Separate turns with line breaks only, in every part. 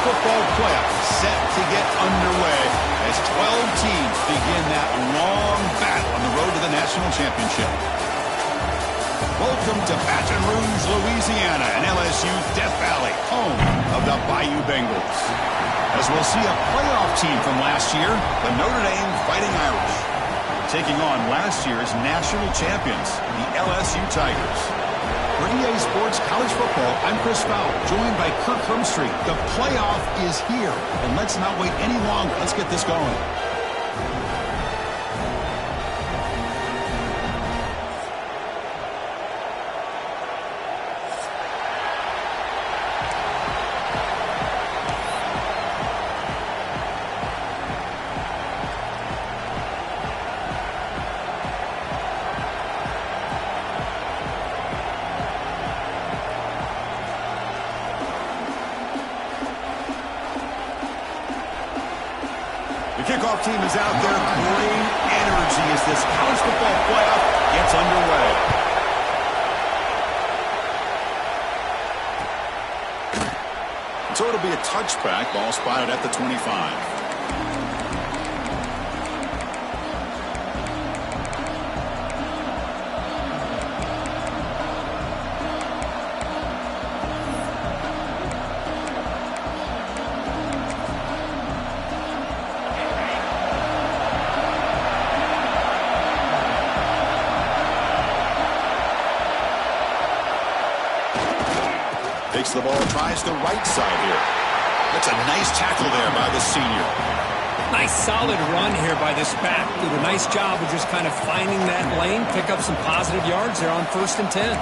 football playoff set to get underway as 12 teams begin that long battle on the road to the national championship. Welcome to Baton Rouge, Louisiana, and LSU's Death Valley, home of the Bayou Bengals. As we'll see a playoff team from last year, the Notre Dame Fighting Irish, taking on last year's national champions, the LSU Tigers. For EA Sports College Football, I'm Chris Fowle, joined by Kirk Hermstreet. The playoff is here, and let's not wait any longer. Let's get this going. Kickoff team is out there. Great energy as this college football playoff gets underway. So it'll be a touchback. Ball spotted at the 25. Takes the ball, tries the right side here. That's a nice tackle there by the senior.
Nice solid run here by this back. Did a nice job of just kind of finding that lane, pick up some positive yards there on 1st and 10.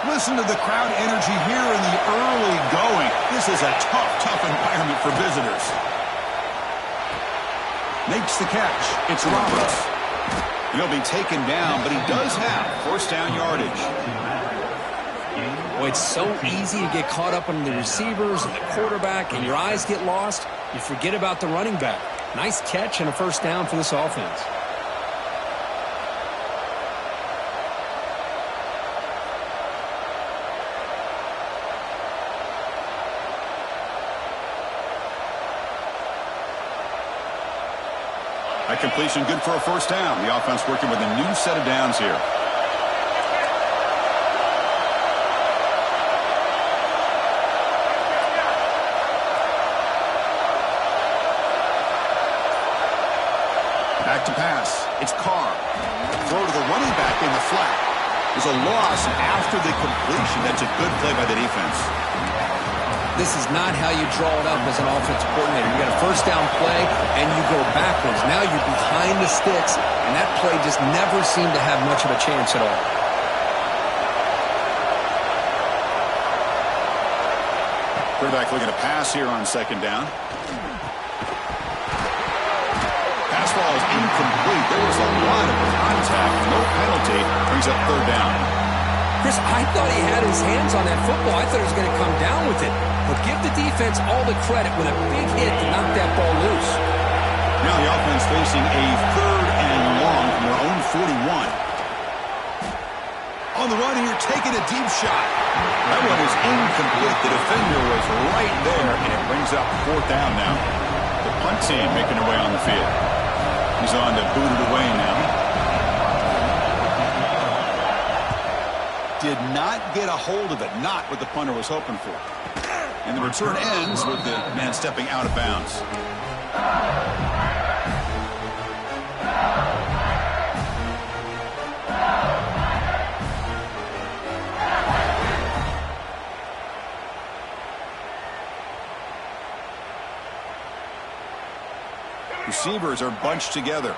Listen to the crowd energy here in the early going. This is a tough environment for visitors. Makes the catch. It's Roberts. He'll be taken down, but he does have first down yardage.
Boy, it's so easy to get caught up on the receivers and the quarterback, and your eyes get lost. You forget about the running back. Nice catch and a first down for this offense.
That completion good for a first down. The offense working with a new set of downs here. Back to pass. It's Carr. Throw to the running back in the flat. There's a loss after the completion. That's a good play by the defense.
This is not how you draw it up as an offensive coordinator. You got a first down play, and you go backwards. Now you're behind the sticks, and that play just never seemed to have much of a chance at all.
Quarterback looking to pass here on second down. Pass ball is incomplete. There was a lot of contact. No penalty. Brings up third down.
Chris, I thought he had his hands on that football. I thought he was going to come down with it. But give the defense all the credit with a big hit to knock that ball loose.
Now the offense facing a third and long from their own 41. On the run here, taking a deep shot. That one is incomplete. The defender was right there, and it brings up fourth down now. The punt team making their way on the field. He's on to boot it away now. Did not get a hold of it. Not what the punter was hoping for. And the return ends with the man stepping out of bounds. Receivers are bunched together.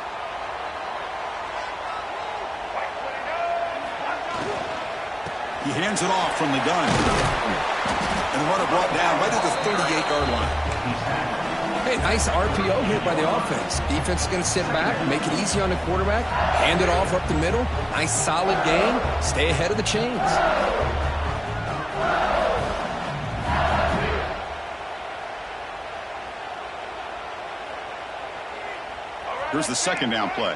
He hands it off from the gun. And the runner brought down right at the 38-yard line.
Hey, nice RPO here by the offense. Defense is going to sit back, make it easy on the quarterback, hand it off up the middle. Nice solid game. Stay ahead of the chains.
Here's the second down play.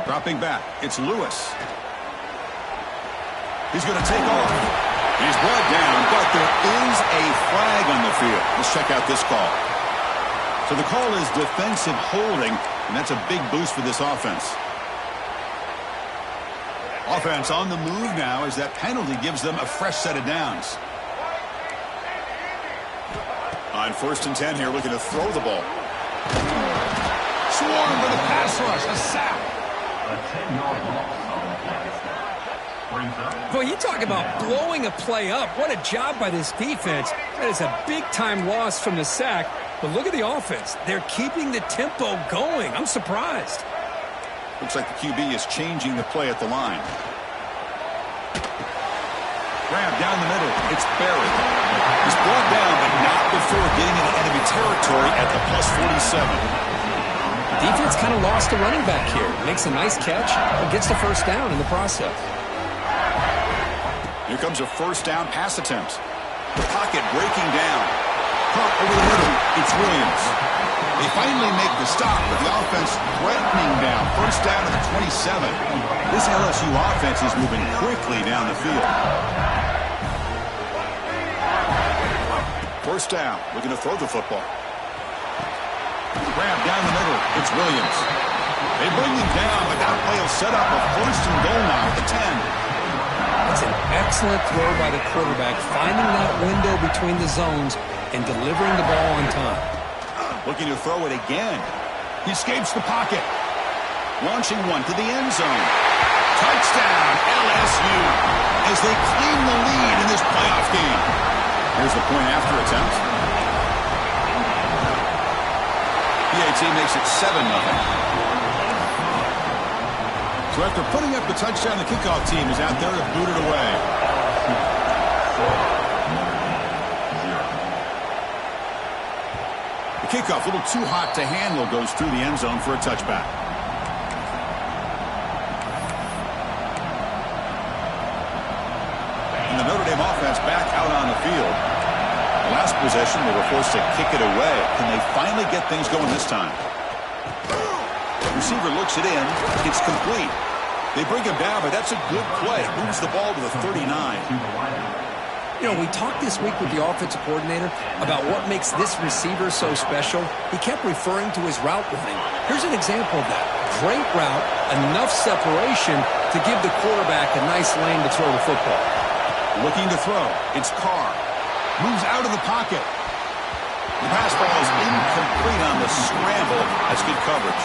Dropping back, it's Lewis. He's going to take off. He's brought down, but there is a flag on the field. Let's check out this call. So the call is defensive holding, and that's a big boost for this offense. Offense on the move now as that penalty gives them a fresh set of downs. On 1st and 10 here, looking to throw the ball. Swarm with a pass rush, a sack.
A 10-yard loss on the play. Brings up.
Boy, you talk about blowing a play up. What a job by this defense. That is a big-time loss from the sack. But look at the offense. They're keeping the tempo going. I'm surprised.
Looks like the QB is changing the play at the line. Grab down the middle. It's Barry. He's brought down, but not before getting into enemy territory at the +47.
Defense kind of lost a running back here. Makes a nice catch, but gets the first down in the process.
Here comes a first down pass attempt. The pocket breaking down. Caught over the middle. It's Williams. They finally make the stop, with the offense threatening down. First down to the 27. This LSU offense is moving quickly down the field. First down, looking to throw the football. Grab down the middle. It's Williams. They bring him down, but that play will set up a first and goal now at the 10.
That's an excellent throw by the quarterback, finding that window between the zones and delivering the ball on time.
Looking to throw it again. He escapes the pocket. Launching one to the end zone. Touchdown, LSU, as they claim the lead in this playoff game. Here's the point after attempt. PAT makes it 7-0. So after putting up the touchdown, the kickoff team is out there to boot it away. The kickoff, a little too hot to handle, goes through the end zone for a touchback. And the Notre Dame offense back out on the field. Last possession, they were forced to kick it away. Can they finally get things going this time? Receiver looks it in. It's complete. They bring him down, but that's a good play. Moves the ball to the 39.
You know, we talked this week with the offensive coordinator about what makes this receiver so special. He kept referring to his route running. Here's an example of that. Great route, enough separation to give the quarterback a nice lane to throw the football.
Looking to throw. It's Carr. Moves out of the pocket. The pass ball is incomplete on the scramble. That's good coverage.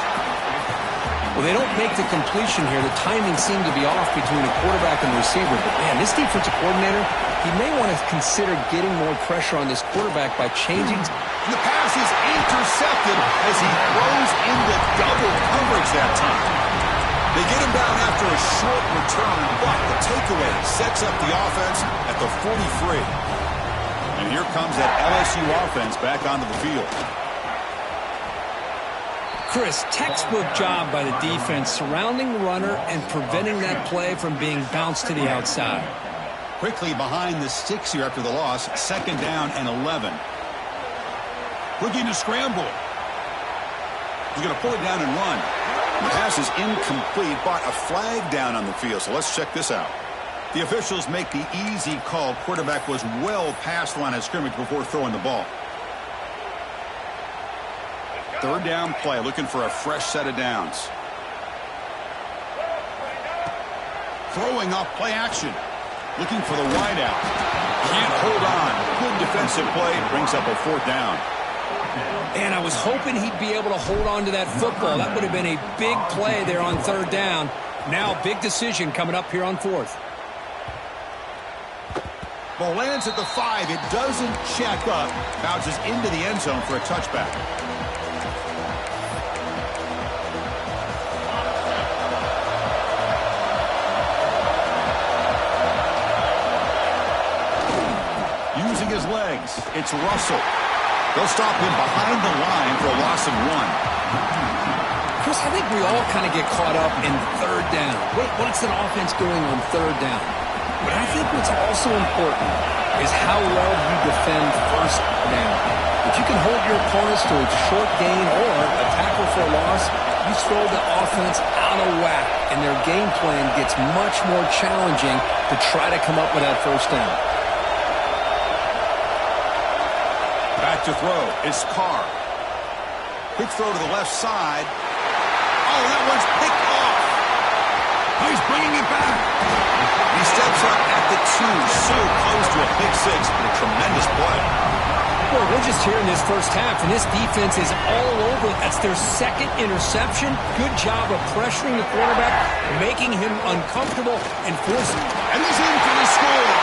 Well, they don't make the completion here. The timing seemed to be off between the quarterback and the receiver. But, man, this defensive coordinator, he may want to consider getting more pressure on this quarterback by changing.
The pass is intercepted as he throws into double coverage that time. They get him down after a short return, but the takeaway sets up the offense at the 43. And here comes that LSU offense back onto the field.
Chris, textbook job by the defense surrounding the runner and preventing that play from being bounced to the outside.
Quickly behind the sticks here after the loss. Second down and 11. Looking to scramble. He's going to pull it down and run. The pass is incomplete, but a flag down on the field. So let's check this out. The officials make the easy call. Quarterback was well past the line of scrimmage before throwing the ball. Third down play, looking for a fresh set of downs. Throwing off play action. Looking for the wideout. Can't hold on. Good defensive play. Brings up a fourth down.
And I was hoping he'd be able to hold on to that football. That would have been a big play there on third down. Now, big decision coming up here on fourth.
Ball lands at the 5. It doesn't check up. Bounces into the end zone for a touchback. Using his legs, it's Russell. They'll stop him behind the line for a loss of 1.
Chris, I think we all kind of get caught up in third down. What's an offense doing on third down? But I think what's also important is how well you defend first down. If you can hold your opponents to a short gain or a tackle for a loss, you throw the offense out of whack, and their game plan gets much more challenging to try to come up with that first down.
Back to throw. It's Carr. Quick throw to the left side. Oh, that one's picked off. Oh, he's bringing it back. He steps up at the 2, so close to a pick six, but a tremendous play.
Well, we're just here in this first half, and this defense is all over. That's their second interception. Good job of pressuring the quarterback, making him uncomfortable, and forcing.
And he's in for the score.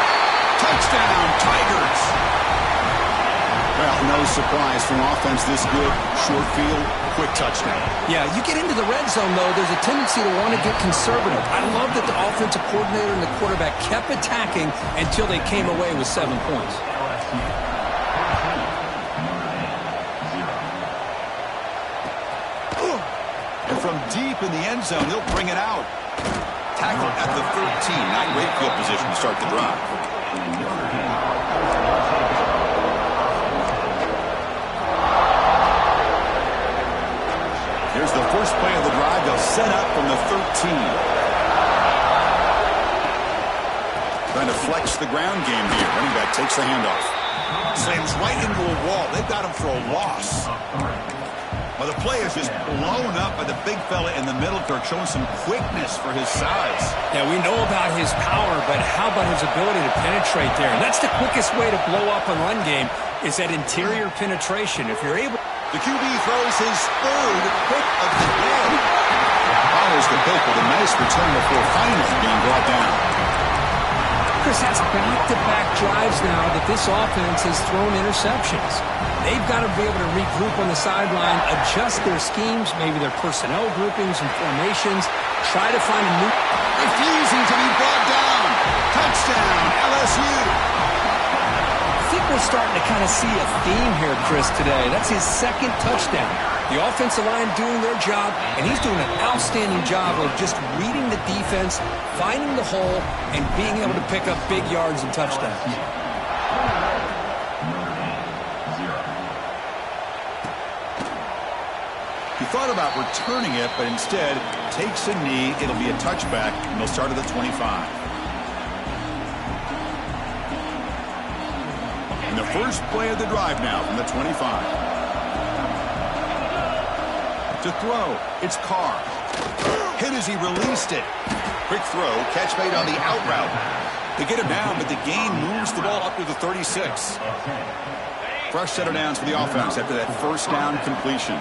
Touchdown, Tigers. Well, no surprise from offense this good. Short field, quick touchdown.
Yeah, you get into the red zone, though, there's a tendency to want to get conservative. I love that the offensive coordinator and the quarterback kept attacking until they came away with 7 points.
And from deep in the end zone, they'll bring it out. Tackle at the 13. Not great field position to start the drive. Here's the first play of the drive. They'll set up from the 13. Trying to flex the ground game here. Running back takes the handoff. Slams right into a wall. They've got him for a loss. Well, the play is just blown up by the big fella in the middle, Kirk, showing some quickness for his size.
Yeah, we know about his power, but how about his ability to penetrate there? And that's the quickest way to blow up a run game, is that interior penetration. If you're able...
The QB throws his third pick of the day. Follows the pick with a nice return before finally being brought down.
Chris, that's back-to-back drives now that this offense has thrown interceptions. They've got to be able to regroup on the sideline, adjust their schemes, maybe their personnel groupings and formations, try to find a new...
Refusing to be brought down. Touchdown, LSU.
I think we're starting to kind of see a theme here, Chris, today. That's his second touchdown. The offensive line doing their job, and he's doing an outstanding job of just reading the defense, finding the hole, and being able to pick up big yards and touchdowns.
He thought about returning it, but instead takes a knee. It'll be a touchback, and they'll start at the 25. And the first play of the drive now from the 25. To throw, it's Carr. Hit as he released it. Quick throw, catch made on the out route. They get him down, but the gain moves the ball up to the 36. Fresh set of downs for the offense after that first down completion.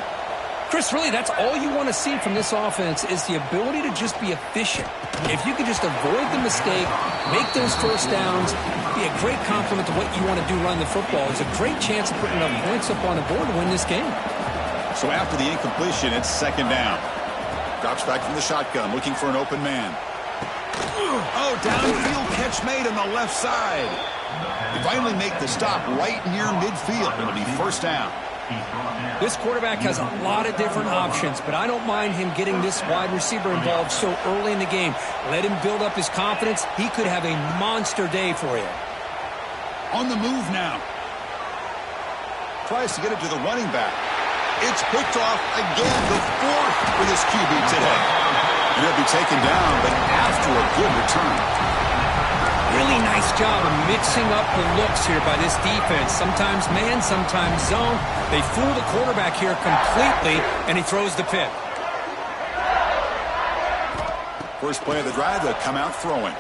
Chris, really, that's all you want to see from this offense is the ability to just be efficient. If you can just avoid the mistake, make those first downs, be a great compliment to what you want to do running the football. It's a great chance of putting enough points up on the board to win this game.
So after the incompletion, it's second down. Drops back from the shotgun, looking for an open man. Oh, downfield catch made on the left side. They finally make the stop right near midfield. It'll be first down.
This quarterback has a lot of different options, but I don't mind him getting this wide receiver involved so early in the game. Let him build up his confidence. He could have a monster day for you.
On the move now. Tries to get it to the running back. It's picked off again, the fourth for this QB today. And he'll be taken down, but after a good return.
Really nice job of mixing up the looks here by this defense. Sometimes man, sometimes zone. They fool the quarterback here completely, and he throws the pick.
First play of the drive, they'll come out throwing.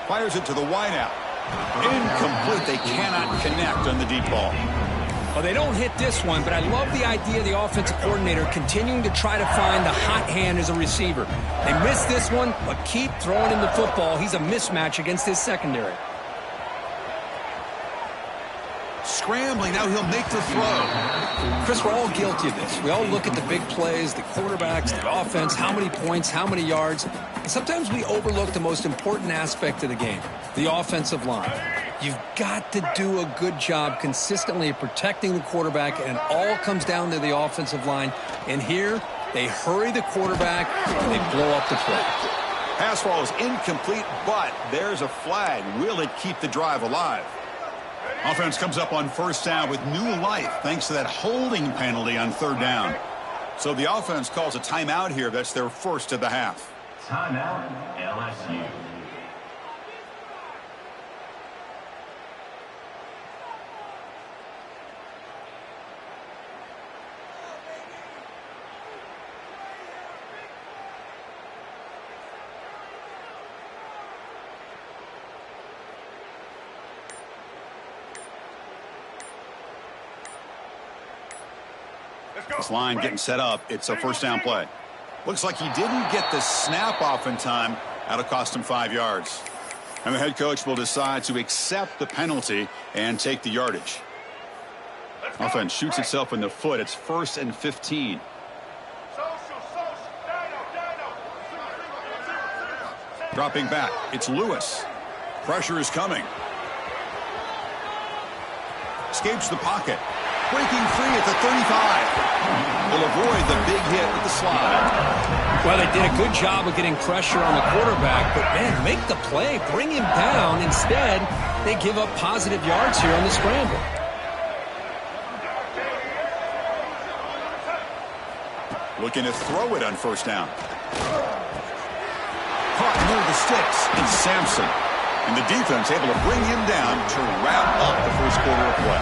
Fires it to the wideout. Incomplete. They cannot connect on the deep ball.
Well, they don't hit this one, but I love the idea of the offensive coordinator continuing to try to find the hot hand as a receiver. They missed this one, but keep throwing him the football. He's a mismatch against his secondary.
Scrambling, now he'll make the throw.
Chris, we're all guilty of this. We all look at the big plays, the quarterbacks, the offense, how many points, how many yards. And sometimes we overlook the most important aspect of the game, the offensive line. You've got to do a good job consistently of protecting the quarterback, and it all comes down to the offensive line. And here, they hurry the quarterback, and they blow up the play.
Pass falls incomplete, but there's a flag. Will it keep the drive alive? Offense comes up on first down with new life thanks to that holding penalty on third down. So the offense calls a timeout here. That's their first of the half.
Timeout, LSU.
This line getting set up. It's a first down play. Looks like he didn't get the snap off in time. That'll cost him 5 yards. And the head coach will decide to accept the penalty and take the yardage. Offense shoots itself in the foot. It's 1st and 15. Dropping back. It's Lewis. Pressure is coming. Escapes the pocket. Breaking free at the 35. Will avoid the big hit with the slide.
Well, they did a good job of getting pressure on the quarterback, but, man, make the play. Bring him down. Instead, they give up positive yards here on the scramble.
Looking to throw it on first down. Caught near the sticks. It's Sampson. And the defense able to bring him down to wrap up the first quarter of play.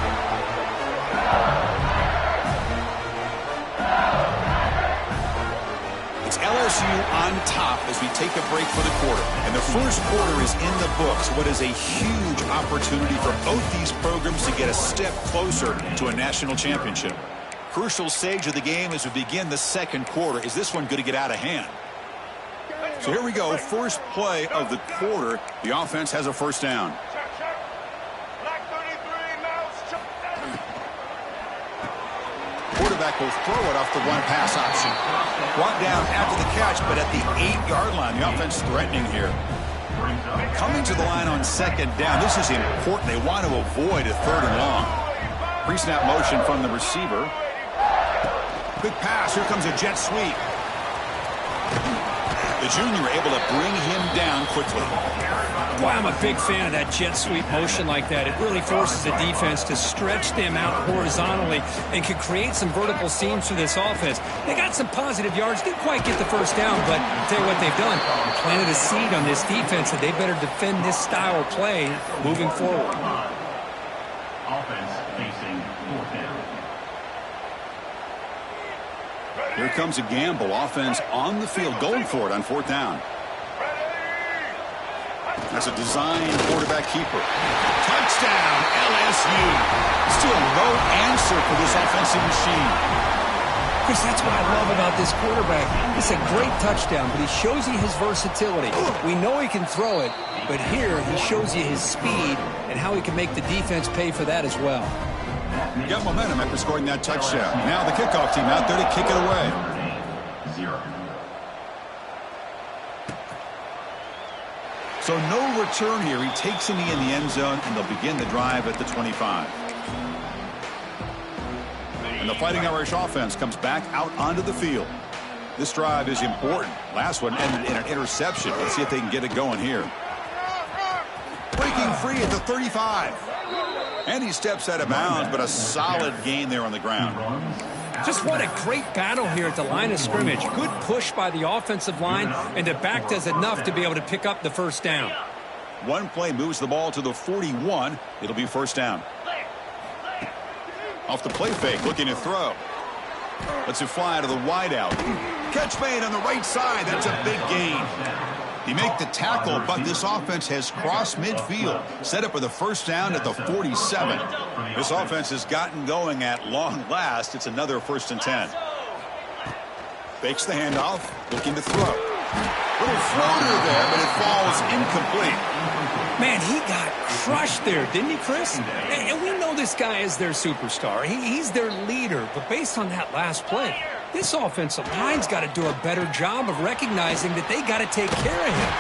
It's LSU on top as we take a break for the quarter. And the first quarter is in the books. What is a huge opportunity for both these programs to get a step closer to a national championship. Crucial stage of the game as we begin the second quarter. Is this one going to get out of hand? So here we go. First play of the quarter. The offense has a first down. Quarterback will throw it off the one pass option. Brought down after the catch, but at the 8-yard line. The offense threatening here. Coming to the line on second down. This is important. They want to avoid a third and long. Pre-snap motion from the receiver. Quick pass. Here comes a jet sweep. The junior able to bring him down quickly.
Boy, I'm a big fan of that jet sweep motion like that. It really forces the defense to stretch them out horizontally and can create some vertical seams for this offense. They got some positive yards. Didn't quite get the first down, but I'll tell you what they've done. Planted a seed on this defense that they better defend this style of play moving forward.
Offense facing fourth down.
Here comes a gamble. Offense on the field going for it on fourth down. That's a designed quarterback keeper. Touchdown, LSU. Still no answer for this offensive machine.
Chris, that's what I love about this quarterback. It's a great touchdown, but he shows you his versatility. We know he can throw it, but here he shows you his speed and how he can make the defense pay for that as well.
Got momentum after scoring that touchdown. Now the kickoff team out there to kick it away.
0.
So no return here. He takes a knee in the end zone, and they'll begin the drive at the 25. And the Fighting Irish offense comes back out onto the field. This drive is important. Last one ended in an interception. Let's see if they can get it going here. Breaking free at the 35. And he steps out of bounds, but a solid gain there on the ground.
Just what a great battle here at the line of scrimmage. Good push by the offensive line, and the back does enough to be able to pick up the first down.
One play moves the ball to the 41. It'll be first down. Off the play fake, looking to throw. Lets it fly to the wideout. Catch made on the right side. That's a big gain. He make the tackle, but this offense has crossed midfield. Set up with a first down at the 47. This offense has gotten going at long last. It's another 1st and 10. Fakes the handoff, looking to throw. Little floater there, but it falls incomplete.
Man, he got crushed there, didn't he, Chris? And we know this guy is their superstar. He's their leader, but based on that last play, this offensive line's got to do a better job of recognizing that they got to take care of him.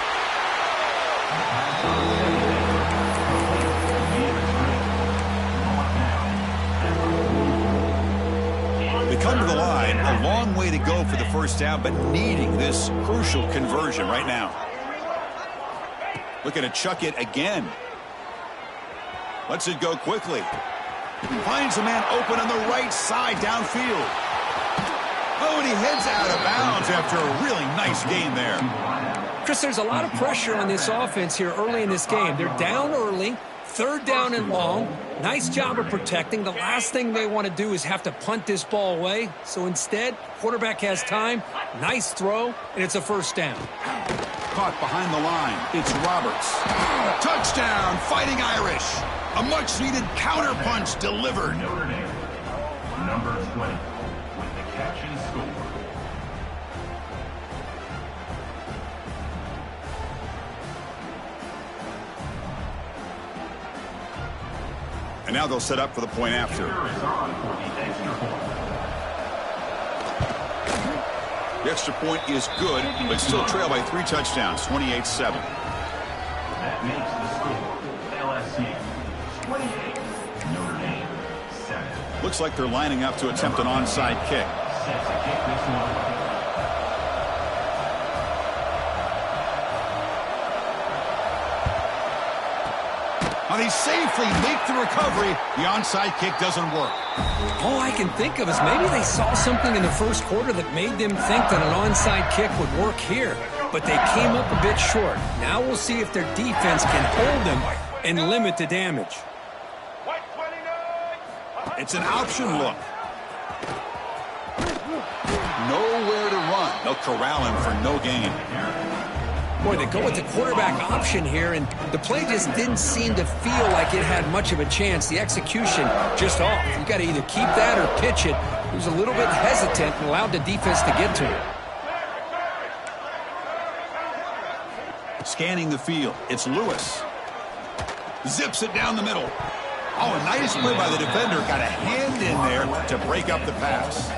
They come to the line, a long way to go for the first down, but needing this crucial conversion right now. Looking to chuck it again. Lets it go quickly. Finds a man open on the right side downfield. Oh, and he heads out of bounds after a really nice gain there.
Chris, there's a lot of pressure on this offense here early in this game. They're down early, 3rd down and long. Nice job of protecting. The last thing they want to do is have to punt this ball away. So instead, quarterback has time. Nice throw, and it's a 1st down.
Caught behind the line. It's Roberts. Touchdown, Fighting Irish. A much-needed counter-punch delivered.
Notre Dame, number 20, with the catch and score.
And now they'll set up for the point after.
Is on for the extra point.
The extra point is good, but still trail by 3 touchdowns, 28-7.
That makes the score LSU 28, Notre Dame 7.
Looks like they're lining up to attempt an onside kick.
Set to kick this one.
Now they safely make the recovery. The onside kick doesn't work.
All I can think of is maybe they saw something in the 1st quarter that made them think that an onside kick would work here. But they came up a bit short. Now we'll see if their defense can hold them and limit the damage.
It's an option look. Nowhere to run. They'll corral him for no gain.
Boy, they go with the quarterback option here, and the play just didn't seem to feel like it had much of a chance. The execution just off. You got to either keep that or pitch it. He was a little bit hesitant and allowed the defense to get to him.
Scanning the field. It's Lewis. Zips it down the middle. Oh, a nice play by the defender. Got a hand in there to break up the pass.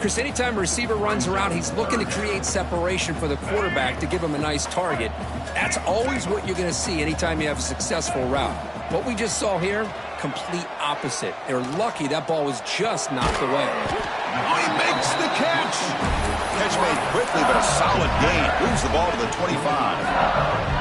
Chris, anytime a receiver runs around, he's looking to create separation for the quarterback to give him a nice target. That's always what you're going to see anytime you have a successful route. What we just saw here, complete opposite. They're lucky that ball was just knocked away.
Oh, he makes the catch. Catch made quickly, but a solid gain. Moves the ball to the 25.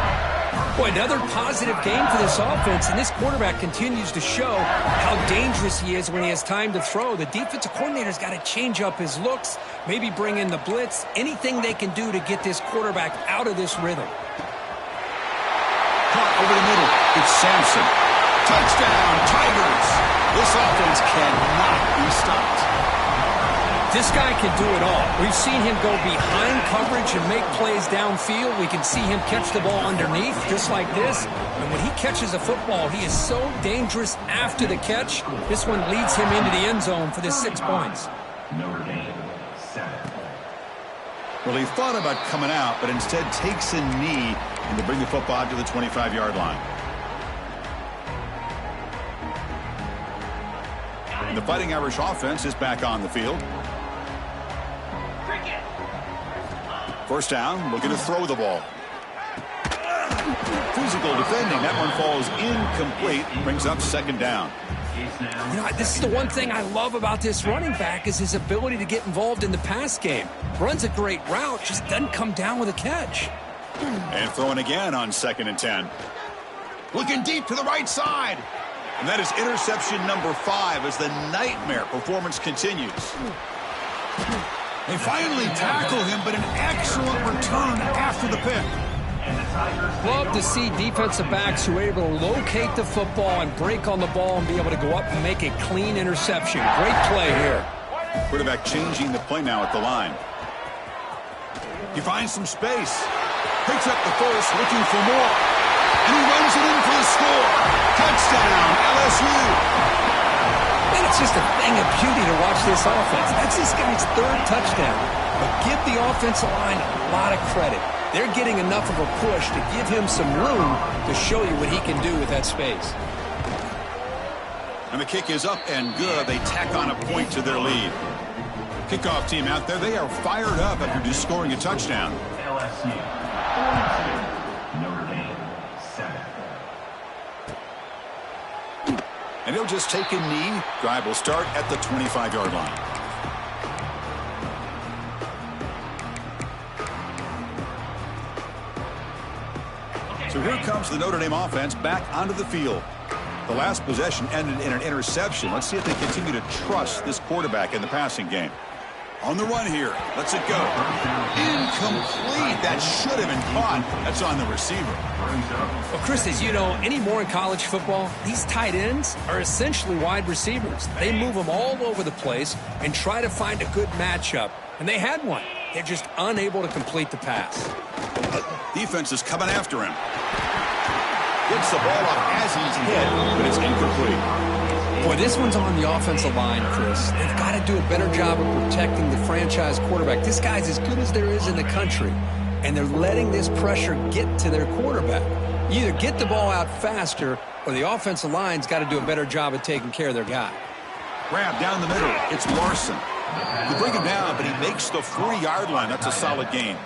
Boy, another positive game for this offense, and this quarterback continues to show how dangerous he is when he has time to throw. The defensive coordinator's got to change up his looks, maybe bring in the blitz, anything they can do to get this quarterback out of this rhythm.
Caught over the middle. It's Sampson. Touchdown, Tigers. This offense cannot be stopped.
This guy can do it all. We've seen him go behind coverage and make plays downfield. We can see him catch the ball underneath, just like this. And when he catches a football, he is so dangerous after the catch. This one leads him into the end zone for the 6 points.
Notre Dame 7.
Well, he thought about coming out, but instead takes a knee and to bring the football to the 25-yard line. And the Fighting Irish offense is back on the field. First down, looking to throw the ball. Physical defending. That one falls incomplete. Brings up 2nd down.
You know, this is the one thing I love about this running back is his ability to get involved in the pass game. Runs a great route, just doesn't come down with a catch.
And throwing again on 2nd and 10. Looking deep to the right side. And that is interception number 5 as the nightmare performance continues. They finally tackle him, but an excellent return after the pick.
Love to see defensive backs who are able to locate the football and break on the ball and be able to go up and make a clean interception. Great play here.
Quarterback changing the play now at the line. He finds some space. Picks up the first, looking for more. And he runs it in for the score. Touchdown, LSU.
Man, it's just a thing of beauty to watch this offense. That's this guy's 3rd touchdown. But give the offensive line a lot of credit. They're getting enough of a push to give him some room to show you what he can do with that space.
And the kick is up and good. They tack on a point to their lead. Kickoff team out there, they are fired up after just scoring a touchdown.
LSU 42, Notre Dame 7.
And he'll just take a knee. Drive will start at the 25-yard line. So here comes the Notre Dame offense back onto the field. The last possession ended in an interception. Let's see if they continue to trust this quarterback in the passing game. On the run here. Let's it go. Incomplete. That should have been caught. That's on the receiver.
Well, Chris, as you know, anymore in college football, these tight ends are essentially wide receivers. They move them all over the place and try to find a good matchup. And they had one. They're just unable to complete the pass.
Defense is coming after him. Gets the ball off as he's hit, but it's incomplete.
Boy, this one's on the offensive line, Chris. They've got to do a better job of protecting the franchise quarterback. This guy's as good as there is in the country, and they're letting this pressure get to their quarterback. You either get the ball out faster, or the offensive line's got to do a better job of taking care of their guy.
Grab down the middle. It's Larson. You bring him down, but he makes the 40-yard line. That's a solid gain.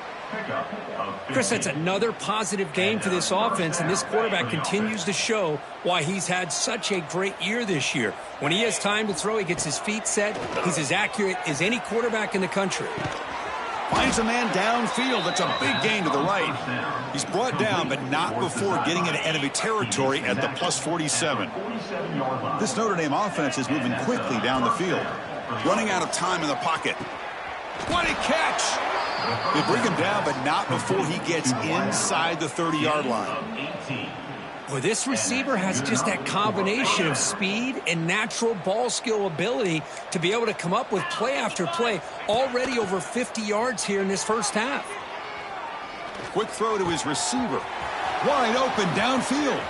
Chris, that's another positive game for this offense, and this quarterback continues to show why he's had such a great year this year. When he has time to throw, he gets his feet set. He's as accurate as any quarterback in the country.
Finds a man downfield. That's a big gain to the right. He's brought down, but not before getting into enemy territory at the plus 47. This Notre Dame offense is moving quickly down the field. Running out of time in the pocket. What a catch! They bring him down, but not before he gets inside the 30-yard line.
Boy, this receiver has just that combination of speed and natural ball skill ability to be able to come up with play after play, already over 50 yards here in this first half.
Quick throw to his receiver. Wide open downfield.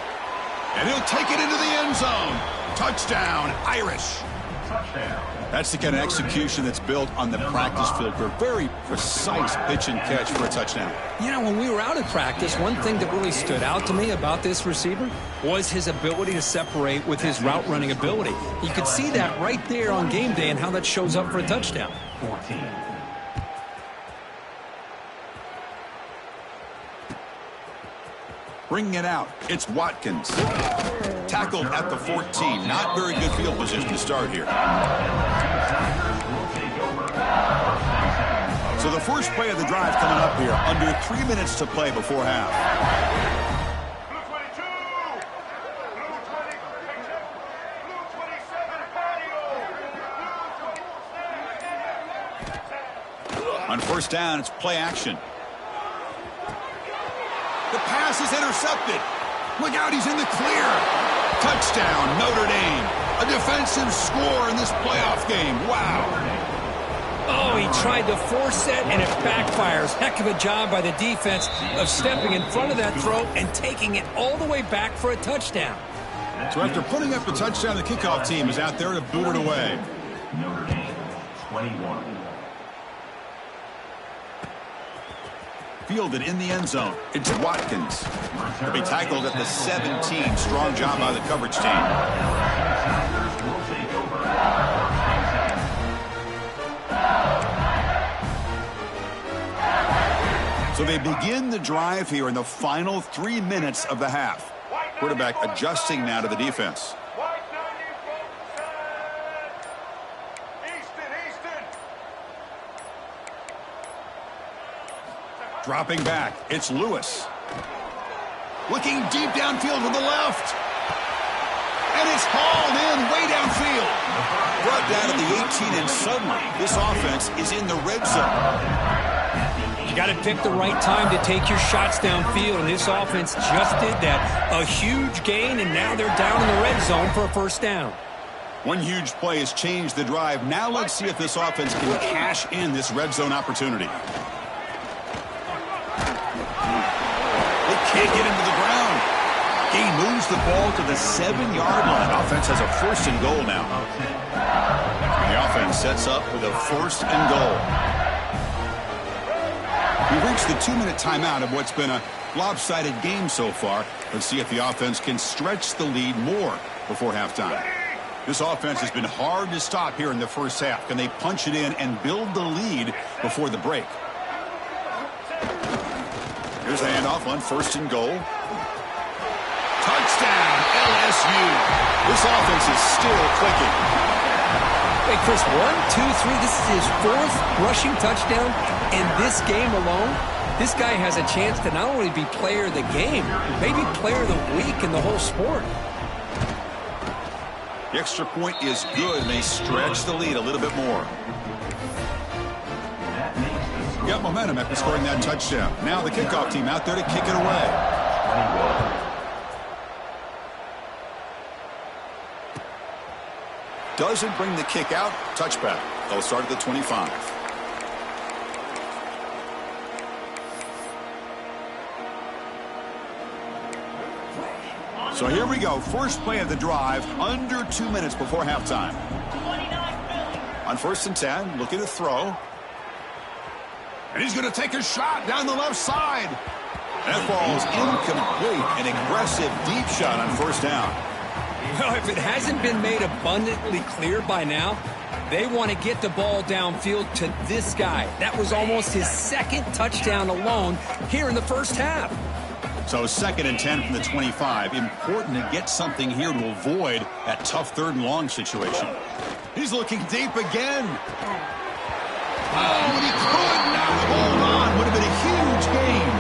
And he'll take it into the end zone. Touchdown, Irish. That's the kind of execution that's built on the practice field for a very precise pitch and catch for a touchdown.
You know, when we were out at practice, one thing that really stood out to me about this receiver was his ability to separate with his route running ability. You could see that right there on game day and how that shows up for a touchdown.
14.
Bringing it out, it's Watkins. Tackled at the 14. Not very good field position to start here. So the first play of the drive coming up here. Under 3 minutes to play before half. On first down, it's play action. The pass is intercepted. Look out, he's in the clear. Touchdown, Notre Dame. A defensive score in this playoff game. Wow.
Oh, he tried to force it, and it backfires. Heck of a job by the defense of stepping in front of that throw and taking it all the way back for a touchdown.
So after putting up the touchdown, the kickoff team is out there to boot it away.
Notre Dame, 21.
Fielded in the end zone. It's Watkins. He'll be tackled at the 17. Strong job by the coverage team. So they begin the drive here in the final 3 minutes of the half. Quarterback adjusting now to the defense. Dropping back, it's Lewis. Looking deep downfield to the left. And it's hauled in way downfield. Brought down to the 18, and suddenly this offense is in the red zone.
You got to pick the right time to take your shots downfield, and this offense just did that. A huge gain, and now they're down in the red zone for a first down.
One huge play has changed the drive. Now let's see if this offense can cash in this red zone opportunity. Can't get into the ground. He moves the ball to the 7-yard line. Offense has a first and goal now. And the offense sets up with a first and goal. We reached the 2-minute timeout of what's been a lopsided game so far. Let's see if the offense can stretch the lead more before halftime. This offense has been hard to stop here in the first half. Can they punch it in and build the lead before the break? Here's the handoff on first and goal. Touchdown, LSU. This offense is still clicking.
Hey, Chris, 1, 2, 3. This is his 4th rushing touchdown in this game alone. This guy has a chance to not only be player of the game, maybe player of the week in the whole sport.
The extra point is good, and they stretch the lead a little bit more. Got momentum after scoring that touchdown. Now the kickoff team out there to kick it away. Doesn't bring the kick out. Touchback. They'll start at the 25. So here we go. First play of the drive, under 2 minutes before halftime. On 1st and 10, looking to throw. And he's going to take a shot down the left side. That ball's incomplete. An aggressive deep shot on 1st down.
Well, if it hasn't been made abundantly clear by now, they want to get the ball downfield to this guy. That was almost his 2nd touchdown alone here in the first half.
So 2nd and 10 from the 25. Important to get something here to avoid that tough 3rd and long situation. He's looking deep again. Oh, and he couldn't hold on. Would have been a huge gain.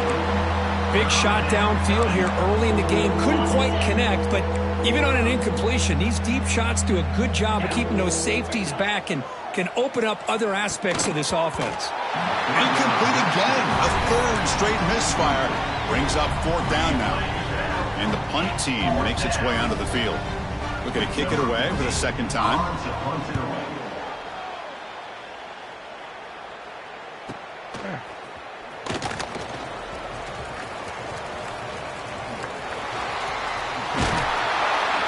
Big shot downfield here early in the game. Couldn't quite connect, but even on an incompletion, these deep shots do a good job of keeping those safeties back and can open up other aspects of this offense.
Incomplete again. A 3rd straight misfire. Brings up 4th down now. And the punt team makes its way onto the field. Looking to kick it away for the 2nd time.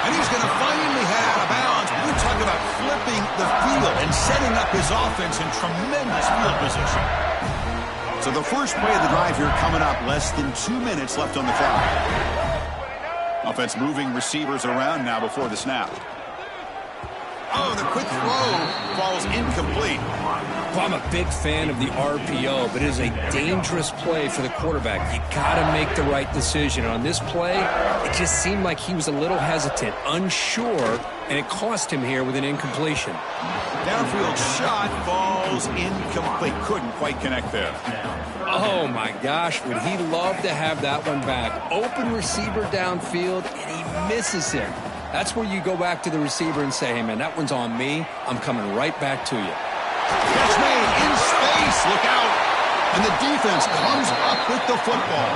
And he's going to finally head out of bounds. We're talking about flipping the field and setting up his offense in tremendous field position. So the first play of the drive here coming up. Less than 2 minutes left on the clock. Offense moving receivers around now before the snap. Oh, the quick throw falls incomplete.
Well, I'm a big fan of the RPO, but it is a dangerous play for the quarterback. You got to make the right decision. On this play, it just seemed like he was a little hesitant, unsure, and it cost him here with an incompletion.
Downfield shot falls incomplete. Couldn't quite connect there.
Oh, my gosh, would he love to have that one back. Open receiver downfield, and he misses him. That's where you go back to the receiver and say, hey, man, that one's on me. I'm coming right back to you.
Catch made in space. Look out. And the defense comes up with the football.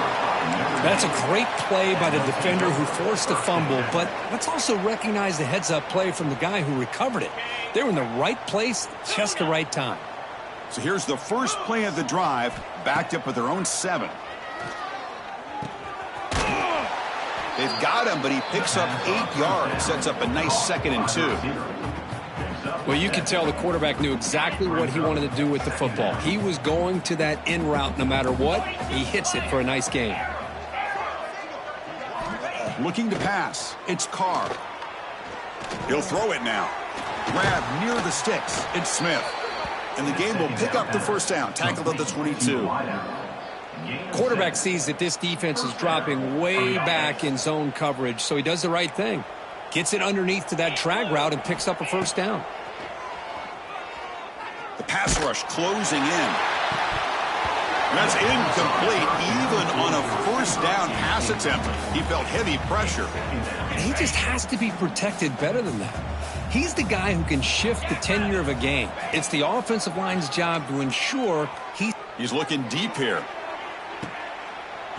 That's a great play by the defender who forced the fumble, but let's also recognize the heads-up play from the guy who recovered it. They were in the right place, just the right time.
So here's the first play of the drive, backed up at their own 7. They've got him, but he picks up 8 yards, sets up a nice 2nd and 2.
Well, you can tell the quarterback knew exactly what he wanted to do with the football. He was going to that in route no matter what. He hits it for a nice gain.
Looking to pass. It's Carr. He'll throw it now. Grab near the sticks. It's Smith. And the game will pick up the 1st down. Tackled at the 22.
Quarterback sees that this defense is dropping way back in zone coverage, so he does the right thing. Gets it underneath to that drag route and picks up a 1st down.
The pass rush closing in. That's incomplete. Even on a 1st down pass attempt, he felt heavy pressure.
And he just has to be protected better than that. He's the guy who can shift the tenure of a game. It's the offensive line's job to ensure
He's looking deep here.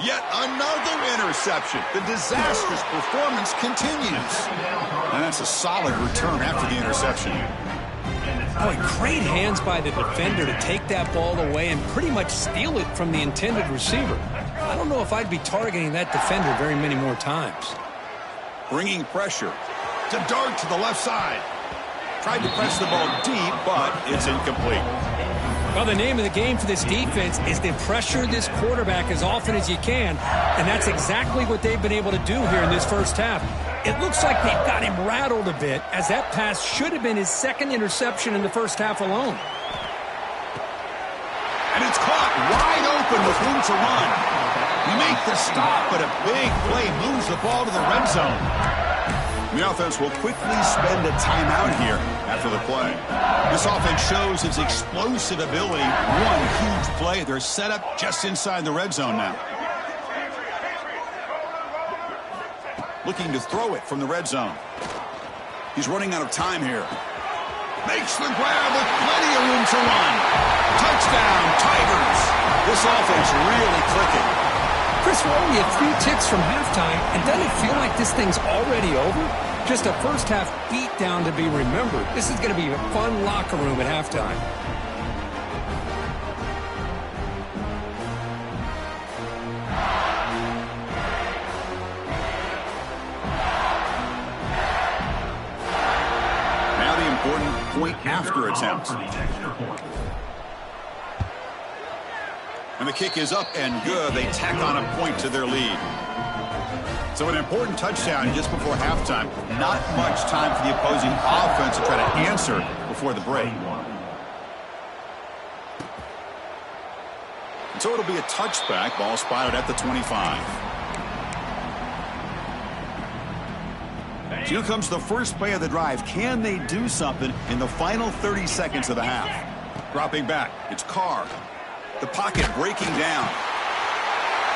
Yet another interception. The disastrous performance continues. And that's a solid return after the interception.
Boy, great hands by the defender to take that ball away and pretty much steal it from the intended receiver. I don't know if I'd be targeting that defender very many more times.
Bringing pressure to dart to the left side. Tried to press the ball deep, but it's incomplete.
Well, the name of the game for this defense is to pressure this quarterback as often as you can, and that's exactly what they've been able to do here in this first half. It looks like they've got him rattled a bit, as that pass should have been his 2nd interception in the first half alone.
And it's caught wide open with room to run. You make the stop, but a big play moves the ball to the red zone. The offense will quickly spend a timeout here after the play. This offense shows its explosive ability. One huge play. They're set up just inside the red zone now. Looking to throw it from the red zone. He's running out of time here. Makes the grab with plenty of room to run. Touchdown, Tigers. This offense really clicking.
Chris, we're only at 3 ticks from halftime, and doesn't it feel like this thing's already over? Just a first-half beatdown to be remembered. This is going to be a fun locker room at halftime.
Now the important point-after attempt. And the kick is up and good. They tack on a point to their lead. So an important touchdown just before halftime. Not much time for the opposing offense to try to answer before the break. And so it'll be a touchback. Ball spotted at the 25. Here comes the first play of the drive. Can they do something in the final 30 seconds of the half? Dropping back. It's Carr. The pocket breaking down.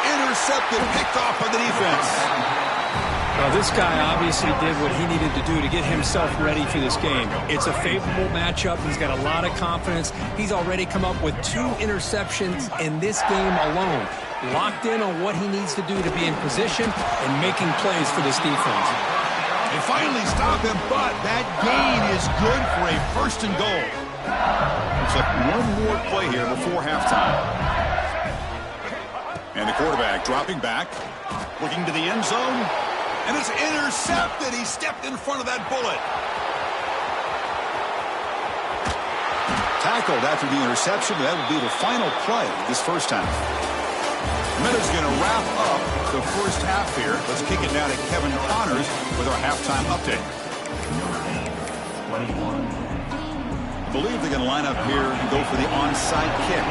Intercepted, picked off by the defense.
Well, this guy obviously did what he needed to do to get himself ready for this game. It's a favorable matchup. He's got a lot of confidence. He's already come up with 2 interceptions in this game alone. Locked in on what he needs to do to be in position and making plays for this defense.
They finally stop him, but that gain is good for a first and goal. Looks like one more play here before halftime. And the quarterback dropping back, looking to the end zone, and it's intercepted. He stepped in front of that bullet. Tackled after the interception. That would be the final play this first half. Minutes going to wrap up the first half here. Let's kick it now to Kevin Connors with our halftime update. I believe they're going to line up here and go for the onside kick.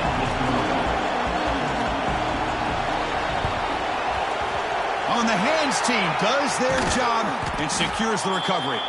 On the hands team does their job and secures the recovery.